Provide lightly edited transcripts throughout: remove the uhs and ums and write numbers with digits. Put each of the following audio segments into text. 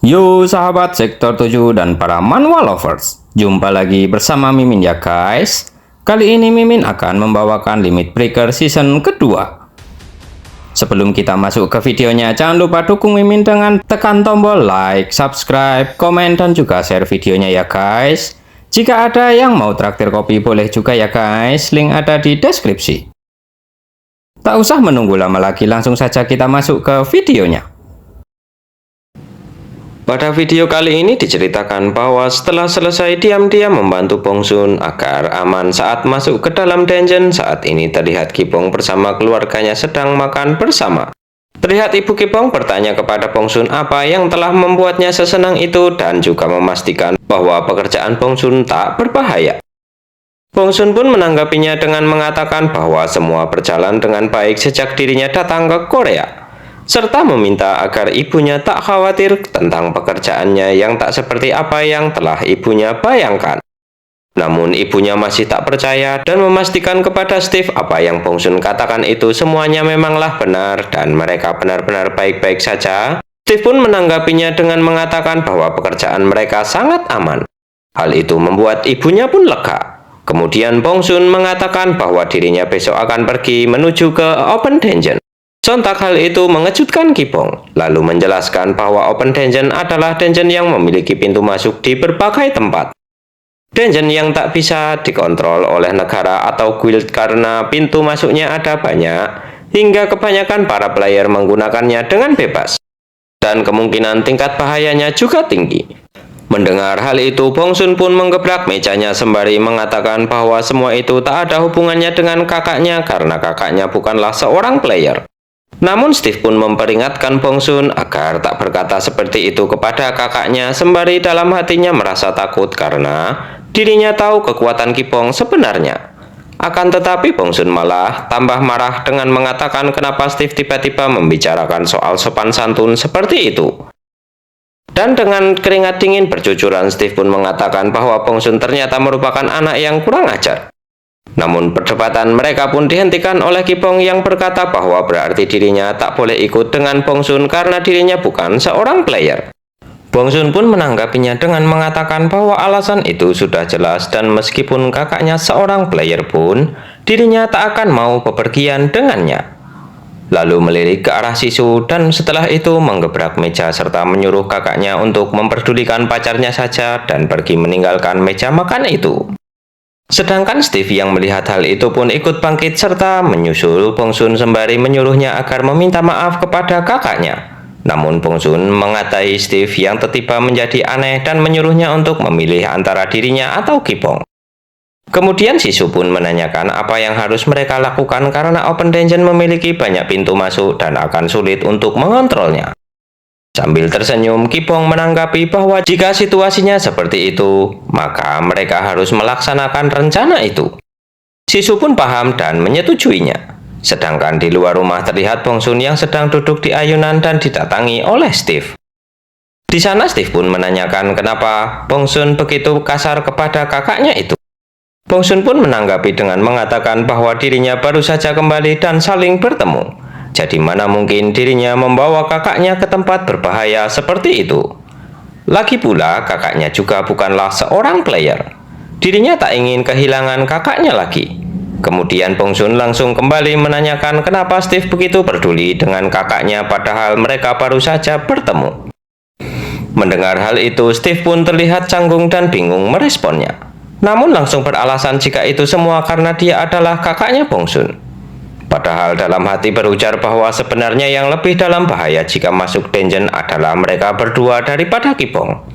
Yo sahabat sektor 7 dan para manhwa lovers, jumpa lagi bersama Mimin ya guys. Kali ini Mimin akan membawakan Limit Breaker season kedua. Sebelum kita masuk ke videonya, jangan lupa dukung Mimin dengan tekan tombol like, subscribe, komen, dan juga share videonya ya guys. Jika ada yang mau traktir kopi boleh juga ya guys, link ada di deskripsi. Tak usah menunggu lama lagi, langsung saja kita masuk ke videonya. Pada video kali ini diceritakan bahwa setelah selesai diam-diam membantu Bongsun agar aman saat masuk ke dalam dungeon, saat ini terlihat Kipong bersama keluarganya sedang makan bersama. Terlihat Ibu Kipong bertanya kepada Bongsun apa yang telah membuatnya sesenang itu dan juga memastikan bahwa pekerjaan Bongsun tak berbahaya. Bongsun pun menanggapinya dengan mengatakan bahwa semua berjalan dengan baik sejak dirinya datang ke Korea, serta meminta agar ibunya tak khawatir tentang pekerjaannya yang tak seperti apa yang telah ibunya bayangkan. Namun ibunya masih tak percaya dan memastikan kepada Steve apa yang Bongsun katakan itu semuanya memanglah benar dan mereka benar-benar baik-baik saja. Steve pun menanggapinya dengan mengatakan bahwa pekerjaan mereka sangat aman. Hal itu membuat ibunya pun lega. Kemudian Bongsun mengatakan bahwa dirinya besok akan pergi menuju ke Open Dungeon. Sontak hal itu mengejutkan Kipong, lalu menjelaskan bahwa Open Dungeon adalah dungeon yang memiliki pintu masuk di berbagai tempat. Dungeon yang tak bisa dikontrol oleh negara atau guild karena pintu masuknya ada banyak, hingga kebanyakan para player menggunakannya dengan bebas. Dan kemungkinan tingkat bahayanya juga tinggi. Mendengar hal itu, Bongsun pun menggebrak mejanya sembari mengatakan bahwa semua itu tak ada hubungannya dengan kakaknya karena kakaknya bukanlah seorang player. Namun Steve pun memperingatkan Bongsun agar tak berkata seperti itu kepada kakaknya sembari dalam hatinya merasa takut karena dirinya tahu kekuatan Kipong sebenarnya. Akan tetapi Bongsun malah tambah marah dengan mengatakan kenapa Steve tiba-tiba membicarakan soal sopan santun seperti itu. Dan dengan keringat dingin bercucuran, Steve pun mengatakan bahwa Bongsun ternyata merupakan anak yang kurang ajar. Namun perdebatan mereka pun dihentikan oleh Kipong yang berkata bahwa berarti dirinya tak boleh ikut dengan Bongsun karena dirinya bukan seorang player. Bongsun pun menanggapinya dengan mengatakan bahwa alasan itu sudah jelas dan meskipun kakaknya seorang player pun, dirinya tak akan mau bepergian dengannya. Lalu melirik ke arah Sisu dan setelah itu menggebrak meja serta menyuruh kakaknya untuk memperdulikan pacarnya saja dan pergi meninggalkan meja makan itu. Sedangkan Steve yang melihat hal itu pun ikut bangkit serta menyusul Bongsun sembari menyuruhnya agar meminta maaf kepada kakaknya. Namun Bongsun mengatai Steve yang tiba-tiba menjadi aneh dan menyuruhnya untuk memilih antara dirinya atau Kipong. Kemudian Sisu pun menanyakan apa yang harus mereka lakukan karena Open Dungeon memiliki banyak pintu masuk dan akan sulit untuk mengontrolnya. Sambil tersenyum, Kipong menanggapi bahwa jika situasinya seperti itu, maka mereka harus melaksanakan rencana itu. Sisu pun paham dan menyetujuinya. Sedangkan di luar rumah terlihat Bongsun yang sedang duduk di ayunan dan didatangi oleh Steve. Di sana Steve pun menanyakan kenapa Bongsun begitu kasar kepada kakaknya itu. Bongsun pun menanggapi dengan mengatakan bahwa dirinya baru saja kembali dan saling bertemu. Jadi mana mungkin dirinya membawa kakaknya ke tempat berbahaya seperti itu. Lagi pula kakaknya juga bukanlah seorang player. Dirinya tak ingin kehilangan kakaknya lagi. Kemudian Bongsun langsung kembali menanyakan kenapa Steve begitu peduli dengan kakaknya padahal mereka baru saja bertemu. Mendengar hal itu, Steve pun terlihat canggung dan bingung meresponnya. Namun langsung beralasan jika itu semua karena dia adalah kakaknya Bongsun. Padahal dalam hati berujar bahwa sebenarnya yang lebih dalam bahaya jika masuk dungeon adalah mereka berdua daripada Kipong.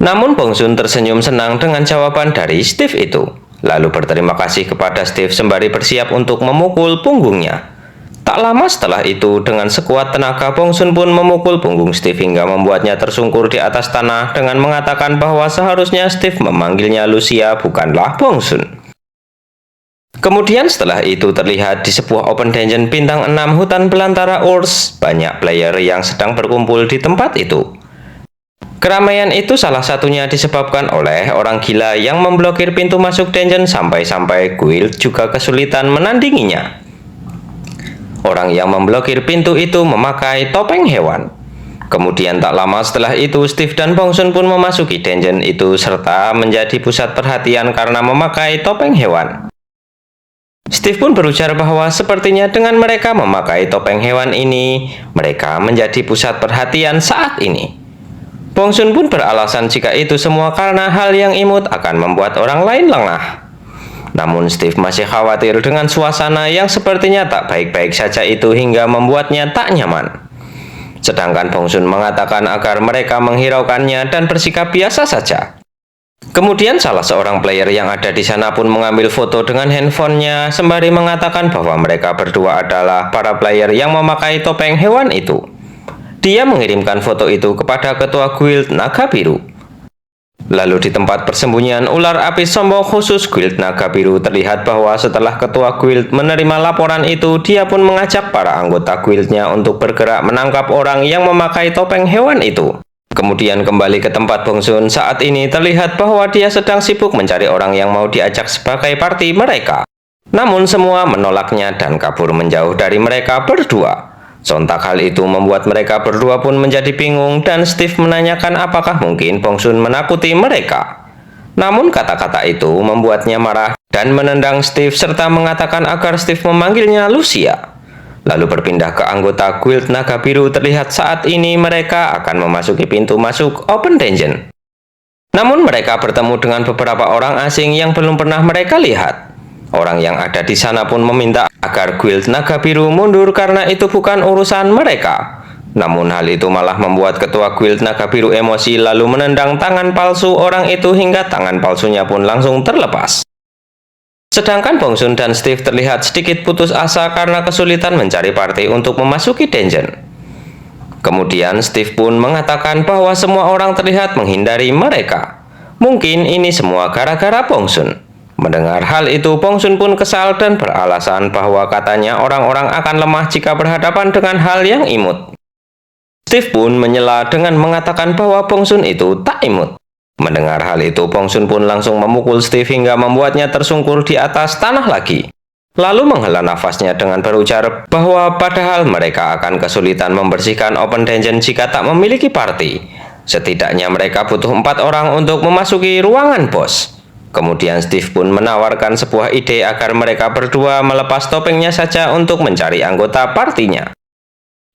Namun Bongsun tersenyum senang dengan jawaban dari Steve itu. Lalu berterima kasih kepada Steve sembari bersiap untuk memukul punggungnya. Tak lama setelah itu, dengan sekuat tenaga Bongsun pun memukul punggung Steve hingga membuatnya tersungkur di atas tanah dengan mengatakan bahwa seharusnya Steve memanggilnya Lucia bukanlah Bongsun. Kemudian setelah itu terlihat di sebuah Open Dungeon bintang 6 hutan belantara Urs, banyak player yang sedang berkumpul di tempat itu. Keramaian itu salah satunya disebabkan oleh orang gila yang memblokir pintu masuk dungeon sampai-sampai guild juga kesulitan menandinginya. Orang yang memblokir pintu itu memakai topeng hewan. Kemudian tak lama setelah itu, Steve dan Bongsun pun memasuki dungeon itu serta menjadi pusat perhatian karena memakai topeng hewan. Steve pun berujar bahwa sepertinya dengan mereka memakai topeng hewan ini, mereka menjadi pusat perhatian saat ini. Bongsun pun beralasan jika itu semua karena hal yang imut akan membuat orang lain lengah. Namun Steve masih khawatir dengan suasana yang sepertinya tak baik-baik saja itu hingga membuatnya tak nyaman. Sedangkan Bongsun mengatakan agar mereka menghiraukannya dan bersikap biasa saja. Kemudian salah seorang player yang ada di sana pun mengambil foto dengan handphonenya sembari mengatakan bahwa mereka berdua adalah para player yang memakai topeng hewan itu. Dia mengirimkan foto itu kepada ketua guild Naga Biru. Lalu di tempat persembunyian ular api sombong khusus guild Naga Biru terlihat bahwa setelah ketua guild menerima laporan itu, dia pun mengajak para anggota guildnya untuk bergerak menangkap orang yang memakai topeng hewan itu. Kemudian kembali ke tempat Bongsun, saat ini terlihat bahwa dia sedang sibuk mencari orang yang mau diajak sebagai party mereka. Namun semua menolaknya dan kabur menjauh dari mereka berdua. Sontak hal itu membuat mereka berdua pun menjadi bingung dan Steve menanyakan apakah mungkin Bongsun menakuti mereka. Namun kata-kata itu membuatnya marah dan menendang Steve serta mengatakan agar Steve memanggilnya Lucia. Lalu berpindah ke anggota guild Naga Biru, terlihat saat ini mereka akan memasuki pintu masuk Open Dungeon. Namun mereka bertemu dengan beberapa orang asing yang belum pernah mereka lihat. Orang yang ada di sana pun meminta agar guild Naga Biru mundur karena itu bukan urusan mereka. Namun hal itu malah membuat ketua guild Naga Biru emosi lalu menendang tangan palsu orang itu hingga tangan palsunya pun langsung terlepas. Sedangkan Bongsun dan Steve terlihat sedikit putus asa karena kesulitan mencari party untuk memasuki dungeon. Kemudian Steve pun mengatakan bahwa semua orang terlihat menghindari mereka. Mungkin ini semua gara-gara Bongsun. Mendengar hal itu, Bongsun pun kesal dan beralasan bahwa katanya orang-orang akan lemah jika berhadapan dengan hal yang imut. Steve pun menyela dengan mengatakan bahwa Bongsun itu tak imut. Mendengar hal itu, Bongsun pun langsung memukul Steve hingga membuatnya tersungkur di atas tanah lagi. Lalu menghela nafasnya dengan berujar bahwa padahal mereka akan kesulitan membersihkan Open Dungeon jika tak memiliki party. Setidaknya mereka butuh 4 orang untuk memasuki ruangan bos. Kemudian Steve pun menawarkan sebuah ide agar mereka berdua melepas topengnya saja untuk mencari anggota partinya.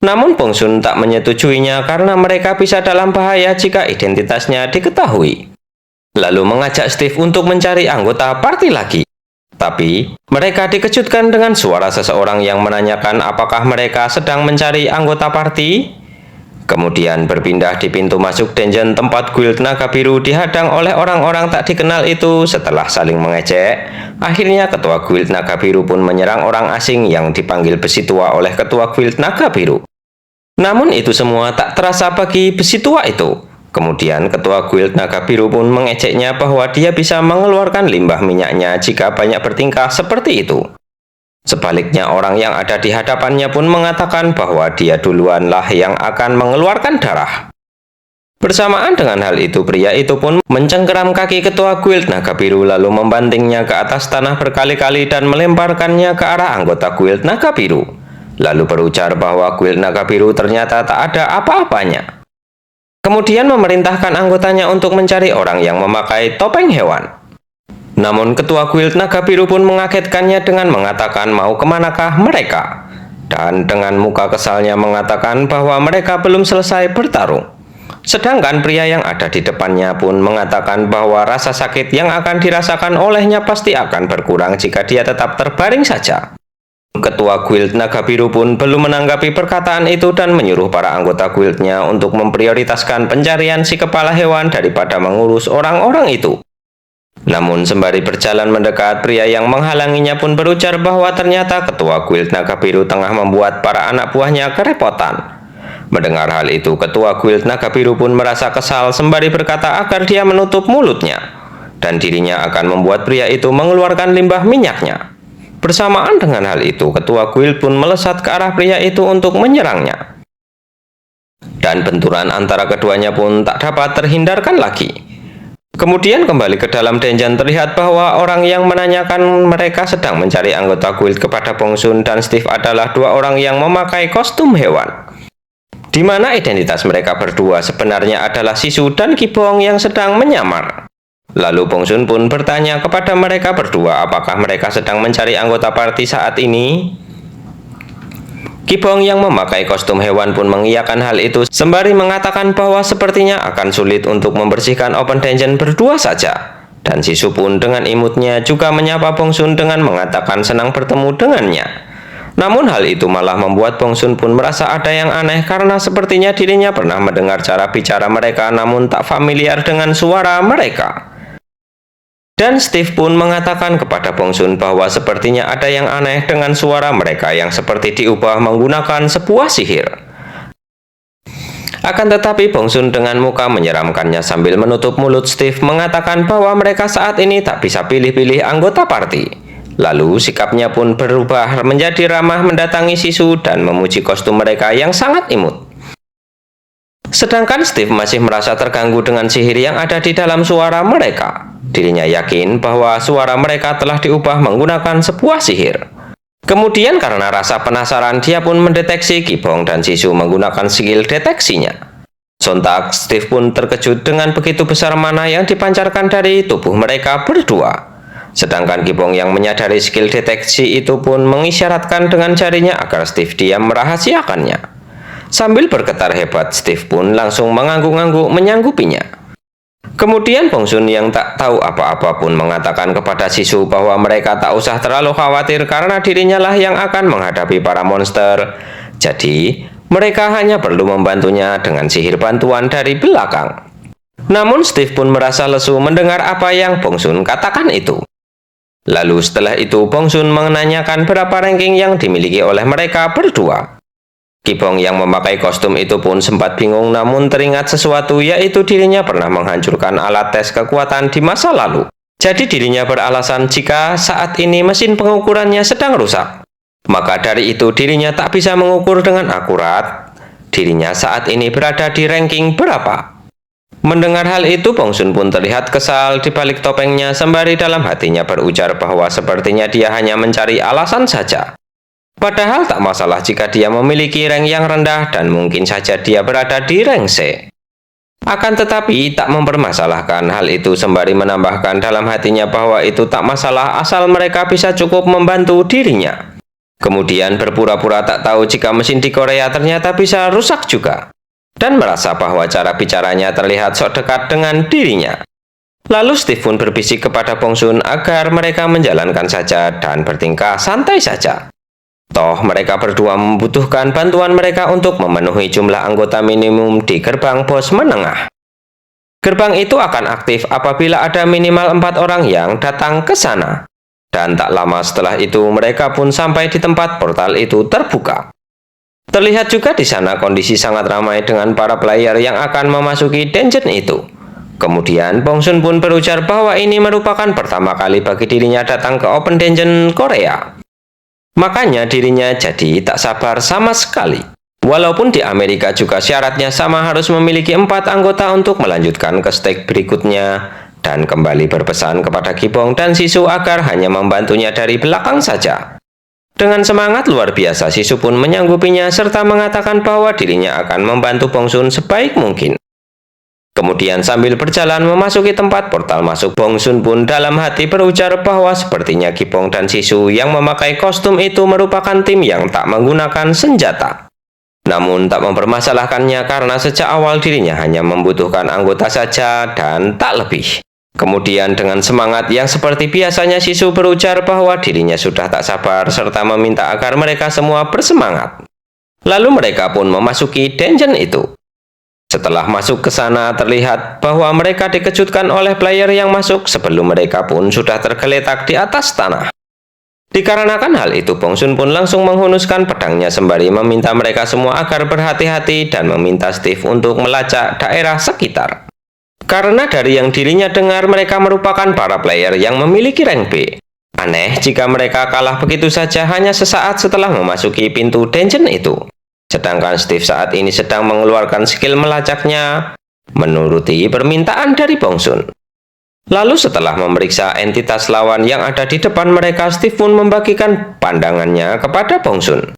Namun Bongsun tak menyetujuinya karena mereka bisa dalam bahaya jika identitasnya diketahui. Lalu mengajak Steve untuk mencari anggota party lagi. Tapi mereka dikejutkan dengan suara seseorang yang menanyakan apakah mereka sedang mencari anggota party. Kemudian berpindah di pintu masuk dungeon tempat guild Naga Biru dihadang oleh orang-orang tak dikenal itu. Setelah saling mengejek, akhirnya ketua guild Naga Biru pun menyerang orang asing yang dipanggil besi tua oleh ketua guild Naga Biru. Namun itu semua tak terasa bagi besi tua itu. Kemudian ketua guild Naga Biru pun mengejeknya bahwa dia bisa mengeluarkan limbah minyaknya jika banyak bertingkah seperti itu. Sebaliknya orang yang ada di hadapannya pun mengatakan bahwa dia duluanlah yang akan mengeluarkan darah. Bersamaan dengan hal itu, pria itu pun mencengkeram kaki ketua guild Naga Biru lalu membantingnya ke atas tanah berkali-kali dan melemparkannya ke arah anggota guild Naga Biru. Lalu berujar bahwa guild Naga Biru ternyata tak ada apa-apanya. Kemudian memerintahkan anggotanya untuk mencari orang yang memakai topeng hewan. Namun ketua guild Naga Biru pun mengagetkannya dengan mengatakan mau kemanakah mereka. Dan dengan muka kesalnya mengatakan bahwa mereka belum selesai bertarung. Sedangkan pria yang ada di depannya pun mengatakan bahwa rasa sakit yang akan dirasakan olehnya pasti akan berkurang jika dia tetap terbaring saja. Ketua guild Naga Biru pun belum menanggapi perkataan itu dan menyuruh para anggota guildnya untuk memprioritaskan pencarian si kepala hewan daripada mengurus orang-orang itu. Namun sembari berjalan mendekat, pria yang menghalanginya pun berujar bahwa ternyata ketua guild Naga Biru tengah membuat para anak buahnya kerepotan. Mendengar hal itu, ketua guild Naga Biru pun merasa kesal sembari berkata agar dia menutup mulutnya. Dan dirinya akan membuat pria itu mengeluarkan limbah minyaknya. Bersamaan dengan hal itu, ketua guild pun melesat ke arah pria itu untuk menyerangnya. Dan benturan antara keduanya pun tak dapat terhindarkan lagi. Kemudian kembali ke dalam dungeon, terlihat bahwa orang yang menanyakan mereka sedang mencari anggota guild kepada Bongsun dan Steve adalah 2 orang yang memakai kostum hewan. di mana identitas mereka berdua sebenarnya adalah Sisu dan Kibong yang sedang menyamar. Lalu Bongsun pun bertanya kepada mereka berdua apakah mereka sedang mencari anggota party saat ini. Kibong yang memakai kostum hewan pun mengiyakan hal itu sembari mengatakan bahwa sepertinya akan sulit untuk membersihkan Open Dungeon berdua saja. Dan Sisu pun dengan imutnya juga menyapa Bongsun dengan mengatakan senang bertemu dengannya. Namun hal itu malah membuat Bongsun pun merasa ada yang aneh karena sepertinya dirinya pernah mendengar cara bicara mereka namun tak familiar dengan suara mereka. Dan Steve pun mengatakan kepada Bongsun bahwa sepertinya ada yang aneh dengan suara mereka yang seperti diubah menggunakan sebuah sihir. Akan tetapi Bongsun dengan muka menyeramkannya sambil menutup mulut Steve mengatakan bahwa mereka saat ini tak bisa pilih-pilih anggota party. Lalu sikapnya pun berubah menjadi ramah mendatangi Sisu dan memuji kostum mereka yang sangat imut. Sedangkan Steve masih merasa terganggu dengan sihir yang ada di dalam suara mereka. Dirinya yakin bahwa suara mereka telah diubah menggunakan sebuah sihir. Kemudian karena rasa penasaran dia pun mendeteksi Kibong dan Sisu menggunakan skill deteksinya. Sontak Steve pun terkejut dengan begitu besar mana yang dipancarkan dari tubuh mereka berdua. Sedangkan Kibong yang menyadari skill deteksi itu pun mengisyaratkan dengan jarinya agar Steve diam merahasiakannya. Sambil bergetar hebat, Steve pun langsung mengangguk-angguk menyanggupinya. Kemudian Bongsun yang tak tahu apa-apa pun mengatakan kepada Sisu bahwa mereka tak usah terlalu khawatir karena dirinya lah yang akan menghadapi para monster. Jadi, mereka hanya perlu membantunya dengan sihir bantuan dari belakang. Namun Steve pun merasa lesu mendengar apa yang Bongsun katakan itu. Lalu setelah itu Bongsun menanyakan berapa ranking yang dimiliki oleh mereka berdua. Kibong yang memakai kostum itu pun sempat bingung namun teringat sesuatu yaitu dirinya pernah menghancurkan alat tes kekuatan di masa lalu. Jadi dirinya beralasan jika saat ini mesin pengukurannya sedang rusak. Maka dari itu dirinya tak bisa mengukur dengan akurat dirinya saat ini berada di ranking berapa. Mendengar hal itu Bongsun pun terlihat kesal di balik topengnya sembari dalam hatinya berujar bahwa sepertinya dia hanya mencari alasan saja. Padahal tak masalah jika dia memiliki rank yang rendah dan mungkin saja dia berada di rank C. Akan tetapi tak mempermasalahkan hal itu sembari menambahkan dalam hatinya bahwa itu tak masalah asal mereka bisa cukup membantu dirinya. Kemudian berpura-pura tak tahu jika mesin di Korea ternyata bisa rusak juga. Dan merasa bahwa cara bicaranya terlihat sok dekat dengan dirinya. Lalu Steve pun berbisik kepada Bongsun agar mereka menjalankan saja dan bertingkah santai saja. Toh mereka berdua membutuhkan bantuan mereka untuk memenuhi jumlah anggota minimum di gerbang bos menengah. Gerbang itu akan aktif apabila ada minimal 4 orang yang datang ke sana. Dan tak lama setelah itu mereka pun sampai di tempat portal itu terbuka. Terlihat juga di sana kondisi sangat ramai dengan para player yang akan memasuki dungeon itu. Kemudian Bongsun pun berujar bahwa ini merupakan pertama kali bagi dirinya datang ke Open Dungeon Korea. Makanya dirinya jadi tak sabar sama sekali. Walaupun di Amerika juga syaratnya sama harus memiliki 4 anggota untuk melanjutkan ke stage berikutnya. Dan kembali berpesan kepada Kibong dan Sisu agar hanya membantunya dari belakang saja. Dengan semangat luar biasa Sisu pun menyanggupinya serta mengatakan bahwa dirinya akan membantu Bongsun sebaik mungkin. Kemudian sambil berjalan memasuki tempat portal masuk Bongsun pun dalam hati berujar bahwa sepertinya Kibong dan Sisu yang memakai kostum itu merupakan tim yang tak menggunakan senjata. Namun tak mempermasalahkannya karena sejak awal dirinya hanya membutuhkan anggota saja dan tak lebih. Kemudian dengan semangat yang seperti biasanya Sisu berujar bahwa dirinya sudah tak sabar serta meminta agar mereka semua bersemangat. Lalu mereka pun memasuki dungeon itu. Setelah masuk ke sana terlihat bahwa mereka dikejutkan oleh player yang masuk sebelum mereka pun sudah tergeletak di atas tanah. Dikarenakan hal itu Bongsun pun langsung menghunuskan pedangnya sembari meminta mereka semua agar berhati-hati dan meminta Steve untuk melacak daerah sekitar. Karena dari yang dirinya dengar mereka merupakan para player yang memiliki rank B. Aneh jika mereka kalah begitu saja hanya sesaat setelah memasuki pintu dungeon itu. Sedangkan Steve saat ini sedang mengeluarkan skill melacaknya, menuruti permintaan dari Bongsun. Lalu setelah memeriksa entitas lawan yang ada di depan mereka, Steve pun membagikan pandangannya kepada Bongsun.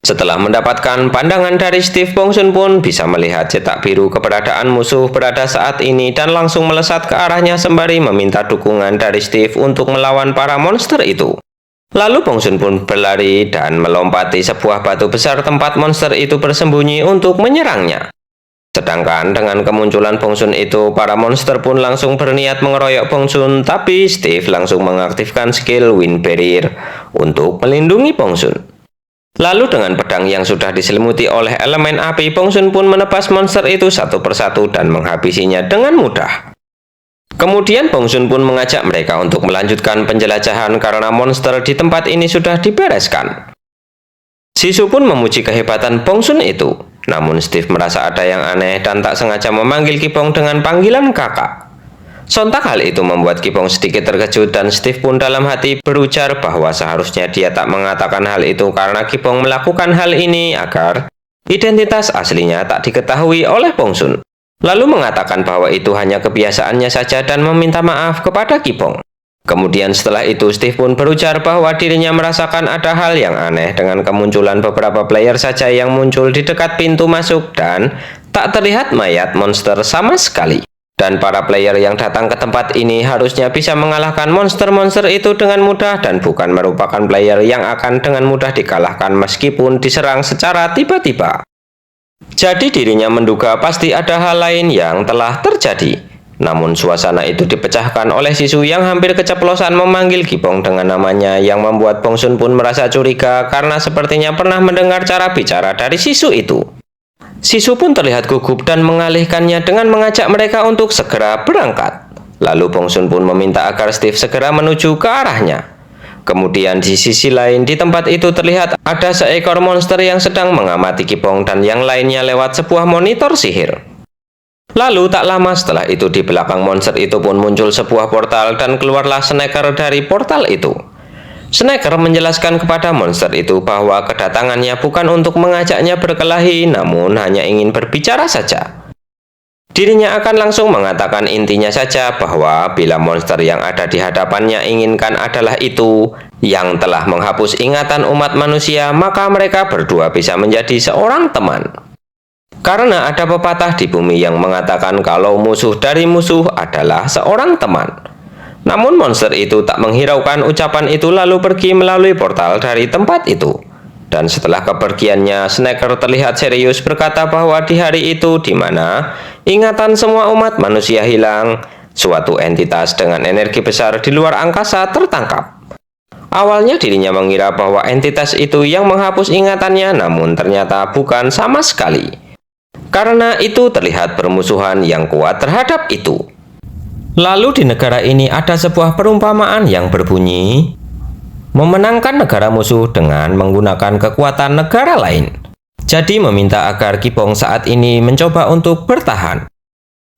Setelah mendapatkan pandangan dari Steve, Bongsun pun bisa melihat cetak biru keberadaan musuh berada saat ini dan langsung melesat ke arahnya sembari meminta dukungan dari Steve untuk melawan para monster itu. Lalu Bongsun pun berlari dan melompati sebuah batu besar tempat monster itu bersembunyi untuk menyerangnya. Sedangkan dengan kemunculan Bongsun itu, para monster pun langsung berniat mengeroyok Bongsun, tapi Steve langsung mengaktifkan skill Wind Barrier untuk melindungi Bongsun. Lalu dengan pedang yang sudah diselimuti oleh elemen api, Bongsun pun menebas monster itu satu persatu dan menghabisinya dengan mudah. Kemudian Bongsun pun mengajak mereka untuk melanjutkan penjelajahan karena monster di tempat ini sudah dibereskan. Sisu pun memuji kehebatan Bongsun itu, namun Steve merasa ada yang aneh dan tak sengaja memanggil Kipong dengan panggilan kakak. Sontak hal itu membuat Kipong sedikit terkejut dan Steve pun dalam hati berujar bahwa seharusnya dia tak mengatakan hal itu karena Kipong melakukan hal ini agar identitas aslinya tak diketahui oleh Bongsun. Lalu mengatakan bahwa itu hanya kebiasaannya saja dan meminta maaf kepada Kipong. Kemudian setelah itu Steve pun berujar bahwa dirinya merasakan ada hal yang aneh dengan kemunculan beberapa player saja yang muncul di dekat pintu masuk dan tak terlihat mayat monster sama sekali. Dan para player yang datang ke tempat ini harusnya bisa mengalahkan monster-monster itu dengan mudah dan bukan merupakan player yang akan dengan mudah dikalahkan meskipun diserang secara tiba-tiba. Jadi dirinya menduga pasti ada hal lain yang telah terjadi. Namun suasana itu dipecahkan oleh Sisu yang hampir keceplosan memanggil Kipong dengan namanya yang membuat Bongsun pun merasa curiga karena sepertinya pernah mendengar cara bicara dari Sisu itu. Sisu pun terlihat gugup dan mengalihkannya dengan mengajak mereka untuk segera berangkat. Lalu Bongsun pun meminta agar Steve segera menuju ke arahnya. Kemudian di sisi lain di tempat itu terlihat ada seekor monster yang sedang mengamati Kipong dan yang lainnya lewat sebuah monitor sihir. Lalu tak lama setelah itu di belakang monster itu pun muncul sebuah portal dan keluarlah Snaker dari portal itu. Snaker menjelaskan kepada monster itu bahwa kedatangannya bukan untuk mengajaknya berkelahi, namun hanya ingin berbicara saja. Dirinya akan langsung mengatakan intinya saja bahwa bila monster yang ada di hadapannya inginkan adalah itu yang telah menghapus ingatan umat manusia, maka mereka berdua bisa menjadi seorang teman. Karena ada pepatah di bumi yang mengatakan kalau musuh dari musuh adalah seorang teman. Namun monster itu tak menghiraukan ucapan itu lalu pergi melalui portal dari tempat itu. Dan setelah kepergiannya, Snaker terlihat serius berkata bahwa di hari itu di mana ingatan semua umat manusia hilang, suatu entitas dengan energi besar di luar angkasa tertangkap. Awalnya dirinya mengira bahwa entitas itu yang menghapus ingatannya, namun ternyata bukan sama sekali. Karena itu terlihat permusuhan yang kuat terhadap itu. Lalu di negara ini ada sebuah perumpamaan yang berbunyi, memenangkan negara musuh dengan menggunakan kekuatan negara lain. Jadi meminta agar Kipong saat ini mencoba untuk bertahan.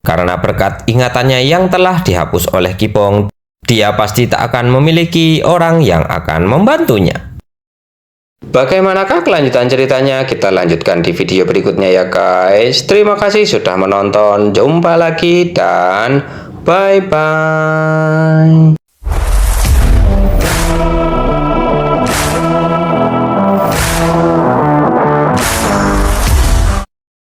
Karena berkat ingatannya yang telah dihapus oleh Kipong, dia pasti tak akan memiliki orang yang akan membantunya. Bagaimanakah kelanjutan ceritanya? Kita lanjutkan di video berikutnya ya guys. Terima kasih sudah menonton. Jumpa lagi dan bye-bye.